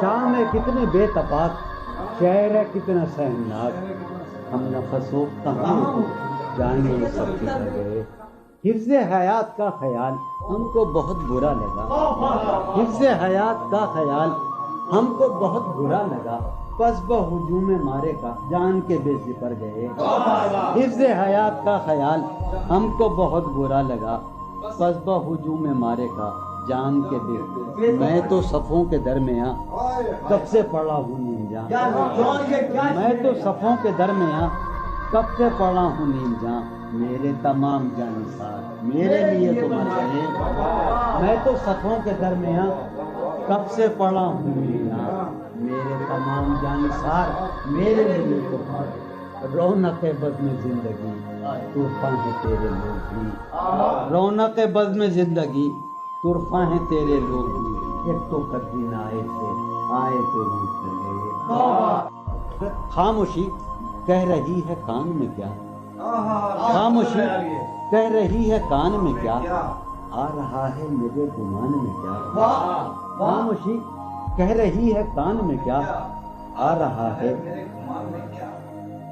شام ہے کتنی بے تفاق شہر ہے کتنا سہمناک ہم نفس ہو کہاں تم جانے یہ سب بگڑ گئے حفظ حیات کا خیال ہم کو بہت برا لگا حفظ حیات کا خیال ہم کو بہت برا لگا پس بہجوم مارے کا جان کے بے زپر گئے حفظ حیات کا خیال ہم کو بہت برا لگا پس بہجوم مارے کا جان کے بے میں تو صفوں کے درمیاں کب سے پڑا ہوں نیم جان میں تو صفوں کے درمیاں کب سے پڑا ہوں نیم جان میرے تمام جانسار میرے لیے تو مر گئے میں تو صفوں کے درمیاں کب سے پڑا ہوں نیم جان میرے تمام جانسار میرے لیے تو مر گئے رونق بزم زندگی طرفاں ہیں تیرے لوگ بھی رونق بزم زندگی طرفاں ہیں تیرے لوگ بھی ایک تو قدین آئے تو روح چلے خاموشی کہہ رہی ہے کان میں کیا خاموشی کہہ رہی ہے کان میں کیا آ رہا ہے میرے گمان میں کیا خاموشی کہہ رہی ہے کان میں کیا آ رہا ہے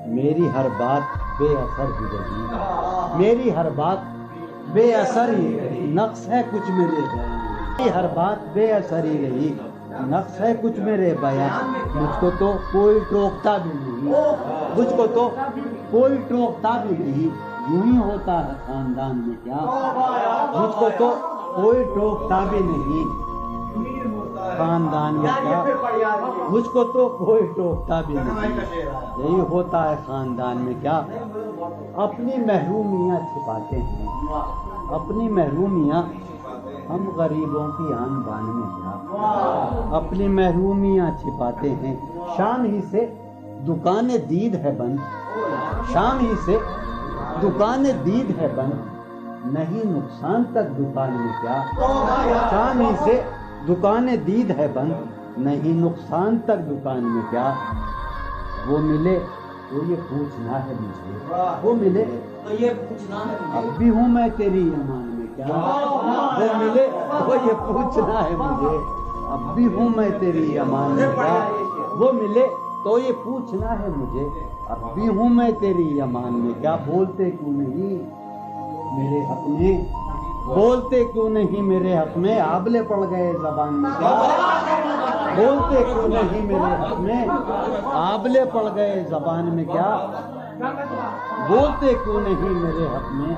میری ہر بات بے اثر ہی رہی میری ہر بات بے اثر ہی رہی نقص ہے کچھ میرے میری ہر بات بے اثر ہی رہی نقص ہے کچھ میرے بیان مجھ کو تو کوئی ٹوکتا بھی نہیں مجھ کو تو کوئی ٹوکتا بھی نہیں یوں ہی ہوتا ہے خاندان میں کیا مجھ کو تو کوئی ٹوکتا بھی نہیں خاندان میں کیا مجھ کو تو کوئی ٹوکتا بھی نہیں یہی ہوتا ہے خاندان میں کیا اپنی محرومیاں چھپاتے ہیں اپنی محرومیاں ہم غریبوں کی آن بان میں کیا اپنی محرومیاں چھپاتے ہیں شام ہی سے دکانیں دید ہے بند شام ہی سے دکانیں دید ہے بند نہیں نقصان تک دکان میں کیا شام ہی سے دکانیں دید ہے بند نہیں نقصان تک دکان میں کیا وہ ملے تو یہ پوچھنا ہے مجھے وہ ملے تو یہ پوچھنا ہے اب بھی ہوں میں تیری ایمان میں کیا وہ ملے تو یہ پوچھنا ہے مجھے اب بھی ہوں میں تیری ایمان میں کیا وہ ملے تو یہ پوچھنا ہے مجھے اب بھی ہوں میں تیری ایمان میں کیا بولتے کیوں نہیں میرے حق میں بولتے کیوں نہیں میرے حق میں آبلے پڑ گئے زبان میں کیا بولتے کیوں نہیں میرے حق میں آبلے پڑ گئے زبان میں کیا بولتے کیوں نہیں میرے حق میں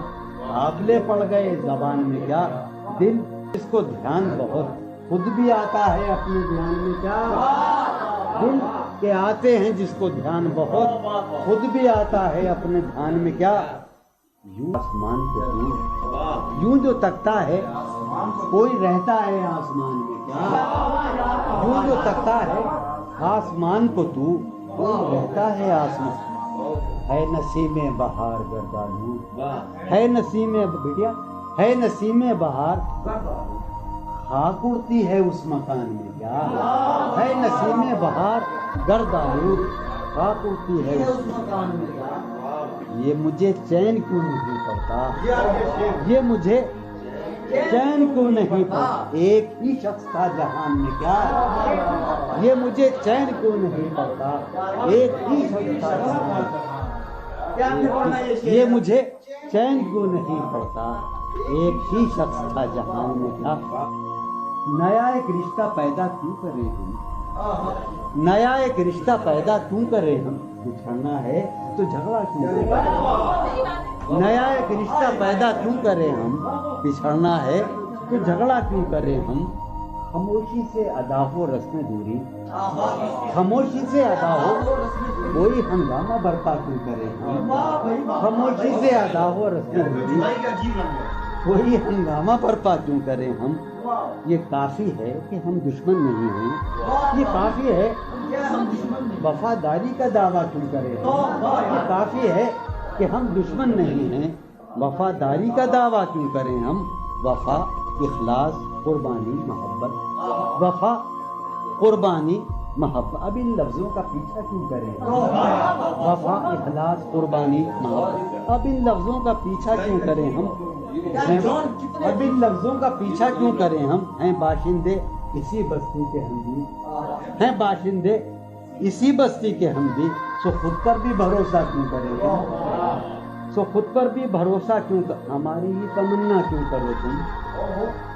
آبلے پڑ گئے زبان میں کیا دل اس کو دھیان بہت خود بھی آتا ہے اپنے دھیان میں کیا دل کہ آتے ہیں جس کو دھیان بہت، خود بھی آتا ہے اپنے دھیان میں کیا، یوں آسمان کو دور، یوں جو تکتا ہے کوئی رہتا ہے آسمان میں کیا، یوں جو تکتا ہے آسمان کو تو کوئی رہتا ہے آسمان، ہے نسیم بہار گردالو، ہے نسیم بیٹیا، ہے نسیم بہار، خاک اڑتی ہے اس مکان میں کیا، ہے نسیم بہار گردالو، خاک اڑتی ہے اس مکان میں کیا، یہ مجھے چین کیوں نہیں پڑتا، یہ مجھے چین کیوں نہیں پڑتا، ایک ہی شخص تھا جہان میں کیا، یہ مجھے چین کیوں نہیں پڑتا، ایک ہی شخص تھا جہان میں، یہ مجھے چین کیوں نہیں پڑتا، ایک ہی شخص تھا جہان میں کیا، نیا ایک رشتہ پیدا کیوں کریں ہم، نیا ایک رشتہ پیدا کیوں کریں ہم، بچھڑنا ہے تو جھگڑا کیوں کریں، نیا ایک رشتہ پیدا کیوں کریں ہم، بچھڑنا ہے تو جھگڑا کیوں کریں ہم، خاموشی سے ادا ہو رسم دوری، خاموشی سے ادا ہو کوئی ہنگامہ برپا کیوں کریں ہم، خاموشی سے ادا ہو رسم دوری کوئی ہنگامہ برپا کیوں کریں ہم، یہ کافی ہے کہ ہم دشمن نہیں ہیں، یہ کافی ہے وفاداری کا دعویٰ کیوں کریں ہم، یہ کافی ہے کہ ہم دشمن نہیں ہیں، وفاداری کا دعویٰ کیوں کریں ہم، وفا، اخلاص، قربانی، محبت، وفا، قربانی، محبت، اب ان لفظوں کا پیچھا کیوں کریں ہم، وفا، اخلاص، قربانی، محبت، اب ان لفظوں کا پیچھا کیوں کریں ہم، اب ان لفظوں کا پیچھا کیوں کریں ہم، ہیں باشندے اسی بستی کے ہم بھی، ہیں باشندے اسی بستی کے ہم بھی، سو خود پر بھی بھروسہ کیوں کریں ہم، سو خود پر بھی بھروسہ کیوں کر، ہماری ہی تمنا کیوں کرو تم،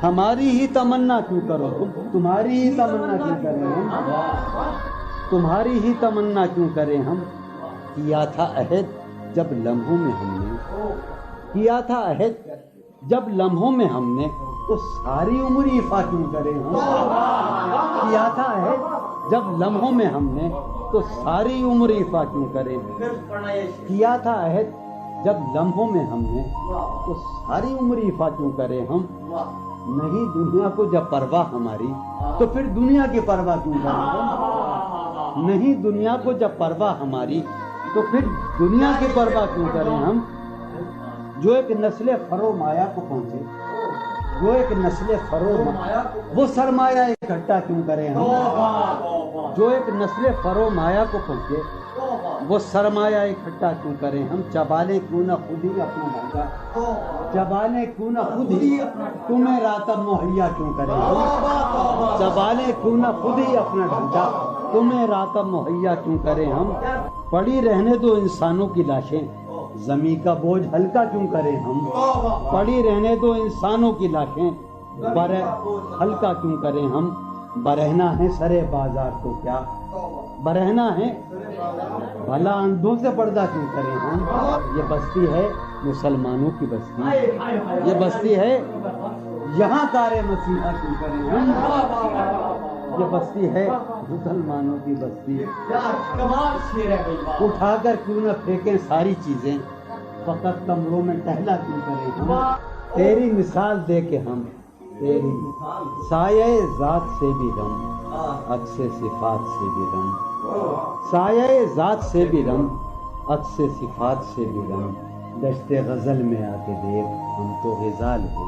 ہماری ہی تمنا کیوں کرو تم، تمہاری ہی تمنا کیوں کریں ہم، تمہاری ہی تمنا کیوں کریں ہم، کیا تھا عہد جب لمحوں میں ہم نے، کیا تھا عہد جب لمحوں میں ہم نے، تو ساری عمر ایفا کیوں کریں ہم، کیا تھا عہد جب لمحوں میں ہم نے، تو ساری عمر ایفا کیوں کریں، کیا تھا عہد جب لمحوں میں ہم نے، تو ساری عمر ایفا کیوں کریں ہم، نہیں دنیا کو جب پرواہ ہماری تو پھر دنیا کی پرواہ کیوں کریں ہم، نہیں دنیا کو جب پرواہ ہماری تو پھر دنیا کی پرواہ کیوں کریں ہم، جو ایک نسل فرو مایا کو پہنچے، جو ایک نسل فرو وہ سرمایہ اکٹھا کیوں کریں ہم، جو ایک نسل فرو مایا کو پہنچے وہ سرمایہ اکٹھا کیوں کریں ہم، چبالیں کیوں نہ خود ہی اپنا ڈھانچہ، چبالیں کیوں نہ خود ہی تمہیں راتب مہیا کیوں کریں ہم، چبالیں کیوں نہ خود ہی اپنا ڈھانچہ، تمہیں راتب مہیا کیوں کریں ہم، پڑی رہنے دو انسانوں کی لاشیں، زمین کا بوجھ ہلکا کیوں کریں ہم، پڑی رہنے دو انسانوں کی لاشیں، ہلکا کیوں کریں ہم، برہنا ہے سرے بازار تو کیا، برہنا ہے بھلا اندھوں سے پردہ کیوں کریں ہم، یہ بستی ہے مسلمانوں کی بستی، یہ بستی ہے یہاں کار مسیحا کیوں کریں ہم، یہ بستی ہے مسلمانوں کی بستی، اٹھا کر کیوں نہ پھینکیں ساری چیزیں، فقط کمروں میں ٹہلا کیوں کریں ہم، تیری مثال دے کے ہم، تیری سایہ ذات سے بھی رم، عکس صفات سے بھی رم، سایہ ذات سے بھی رم، عکس صفات سے بھی رم، دشت غزل میں آ کے دیکھ ہم تو غزال ہو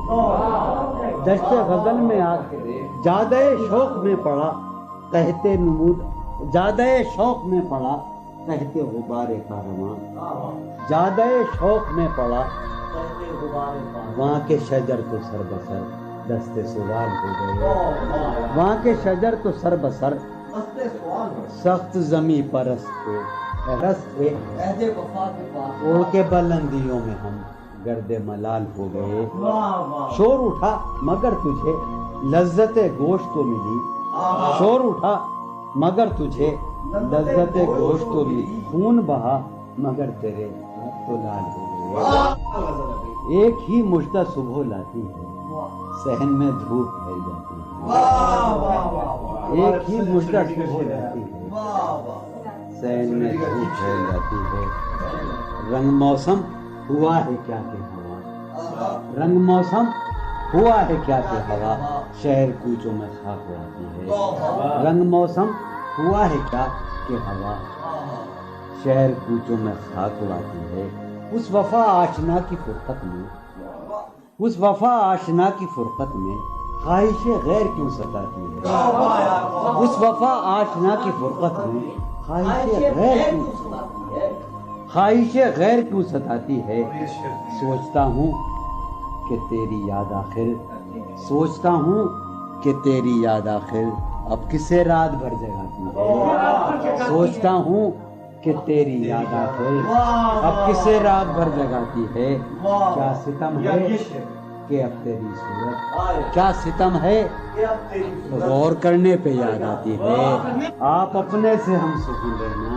گئے، دشت غزل میں آ کے دیکھ، جادہ شوق میں پڑا کہتے نمود، جادہ شوق میں پڑا کہتے غبار کارواں، جادہ شوق میں پڑا وہاں کے شجر تو سر بسر دست سوال ہو گئے، وہاں کے شجر تو سر بسر سخت زمیں پرست تھے، رست تھے، اڑ کے بلندیوں میں ہم گرد ملال ہو گئے، شور اٹھا مگر تجھے لذت گوشت تو ملی، شور اٹھا مگر تجھے لذت گوشت تو ملی، خون بہا مگر تیرے تو لال ہو گئے، ایک ہی مژدہ صبح لاتی ہے صحن میں دھوپ پھیل جاتی ہے، ایک ہی مژدہ صبح لاتی ہے سین میں دھوپ پھیل جاتی ہے، رنگ موسم ہوا ہے کیا کہ ہوا، رنگ موسم ہوا ہے کیا کہ ہوا شہر کوچوں میں خاک اڑاتی ہے، رنگ موسم ہوا ہے کیا کہ ہوا شہر کوچوں میں خاک اڑاتی ہے۔ اس وفا آشنا کی فرقت میں، اس وفا آشنا کی فرقت میں خواہش غیر کیوں ستاتی ہے، اس وفا آشنا کی فرقت میں خواہش غیر کیوں ستاتی ہے۔ سوچتا ہوں کہ تیری یاد آخر، سوچتا ہوں کہ تیری یاد آخر اب کسے رات بھر جگاتی ہے، سوچتا ہوں کہ تیری یاد آخر اب کسے رات بھر جگاتی ہے۔ کیا ستم ہے کہ اب تیری صورت، کیا ستم ہے غور کرنے پہ یاد آتی ہے۔ آپ اپنے سے ہم سخن رہنا،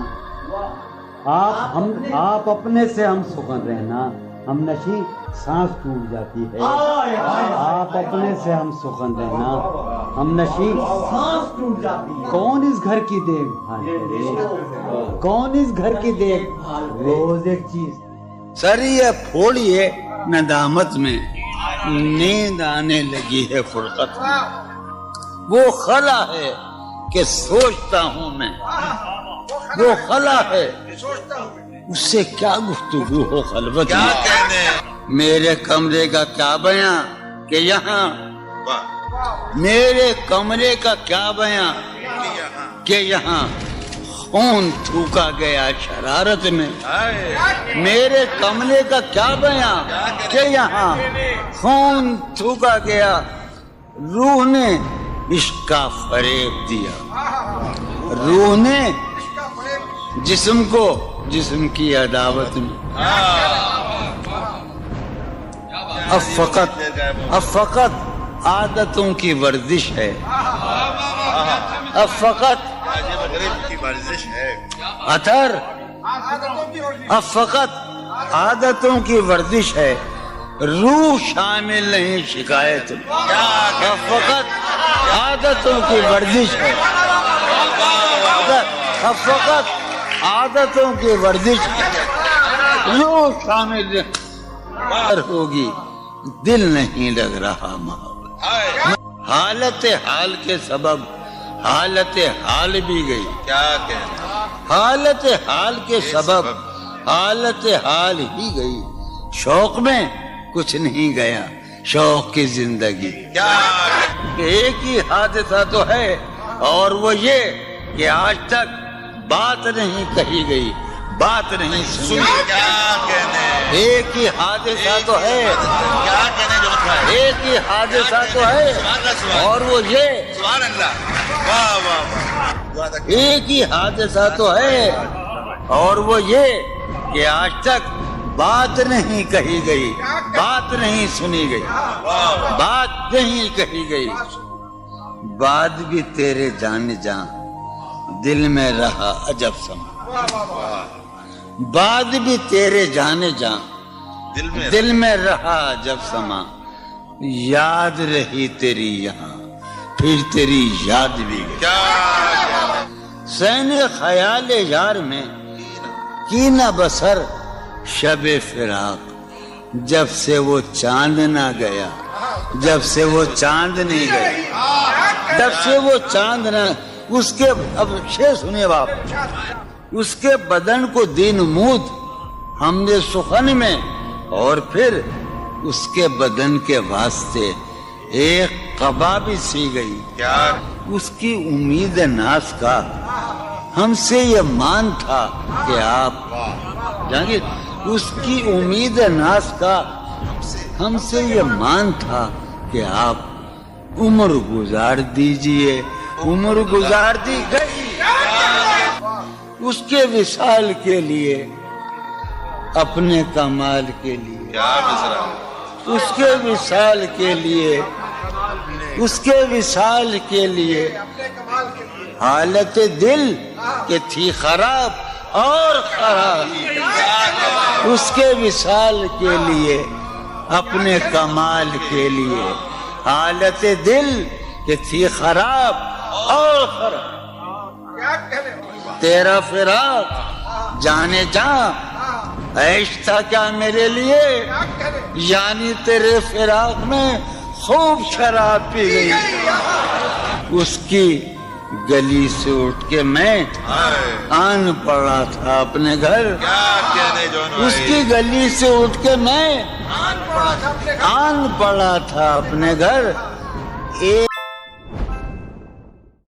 آپ اپنے سے ہم سخن رہنا، ہم نشی سانس ٹوٹ جاتی ہے۔ آپ اپنے سے ہم سخن رہنا، ہم نشی سانس ٹوٹ جاتی ہے۔ کون اس گھر کی دیکھ بھال کرے، کون اس گھر کی دیکھ بھال، روز ایک چیز سریہ پھوڑیے ندامت میں، نیند آنے لگی ہے فرقت میں، وہ خلا ہے کہ سوچتا ہوں میں، وہ خلا ہے اس سے کیا گفتگو ہو خلوت میں، میرے کمرے کا کیا بیاں کہ یہاں، میرے کمرے کا کیا بیاں کہ یہاں خون تھوکا گیا شرارت میں، میرے کمرے کا کیا بیاں کہ یہاں خون تھوکا گیا، روح نے عشق کا فریب دیا، روح نے جسم کو جسم کی عداوت میں، اب فقط عادتوں کی ورزش ہے، اب فقط اثر، اب فقط عادتوں کی ورزش ہے، روح شامل نہیں شکایت میں، اب فقط عادتوں کی ورزش ہے، اب فقط عادتوں کی ورزش ہے، روح شامل ہوگی، دل نہیں لگ رہا محبت، حالت حال کے سبب حالت حال بھی گئی، کیا کہنا، حالت حال کے سبب حالت حال ہی گئی، شوق میں کچھ نہیں گیا، شوق کی زندگی، ایک ہی حادثہ تو ہے اور وہ یہ کہ آج تک بات نہیں کہی گئی، بات نہیں سنی، ایک ہی حادثہ تو ہے، ایک ہی حادثہ تو ہے اور وہ یہ، ایک ہی حادثہ تو ہے اور وہ یہ کہ آج تک بات نہیں کہی گئی، بات نہیں سنی گئی، بات نہیں کہی گئی، بعد بھی تیرے جان جان دل میں رہا عجب سما، بعد بھی تیرے جانے جان دل میں رہا عجب سما، یاد رہی تیری یہاں پھر تیری یاد بھی گئی، سین خیال یار میں کی نہ بسر شب فراق، جب سے وہ چاند نہ گیا، جب سے وہ چاند نہیں گیا، جب سے وہ چاند نہ، اس کے اب شعر سنیے باپ، اس کے بدن کو دین مود ہم نے سخن میں، اور پھر اس کے بدن کے واسطے ایک قبا بھی سی گئی، اس کی امید ناز کا ہم سے یہ مان تھا کہ آپ جانگی، اس کی امید ناز کا ہم سے یہ مان تھا کہ آپ عمر گزار دیجئے، عمر گزار دی گئی، اس کے وصال کے لیے، اپنے کمال کے لیے، اس کے وصال کے لیے، اس کے وصال کے لیے، حالت دل کہ تھی خراب اور خراب، اس کے وصال کے لیے، اپنے کمال کے لیے، حالت دل کہ تھی خراب اور خراب، تیرا فراق جانے جا عیش تھا کیا میرے لیے، یعنی تیرے فراق میں خوب شراب پی گئی، اس کی گلی سے اٹھ کے میں آن پڑا تھا اپنے گھر، اس کی گلی سے اٹھ کے میں آن پڑا تھا اپنے گھر،